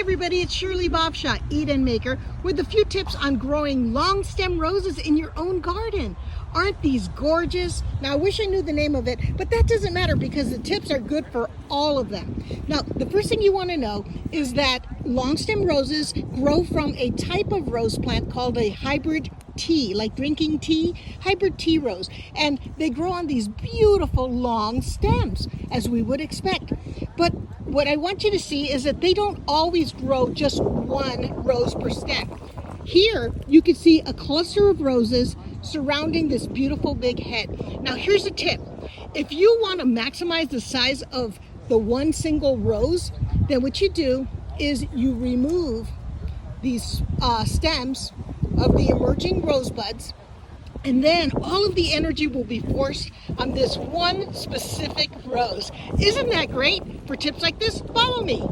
everybody, it's Shirley Bovshow, Eden Maker, with a few tips on growing long stem roses in your own garden. Aren't these gorgeous? Now I wish I knew the name of it, but that doesn't matter because the tips are good for all of them. Now the first thing you want to know is that long stem roses grow from a type of rose plant called a hybrid tea, like drinking tea, hybrid tea rose, and they grow on these beautiful long stems as we would expect. But what I want you to see is that they don't always grow just one rose per stem. Here you can see a cluster of roses surrounding this beautiful big head. Now here's a tip. If you want to maximize the size of the one single rose, then what you do is you remove these stems of the emerging rose buds, and then all of the energy will be forced on this one specific rose. Isn't that great? For tips like this, follow me.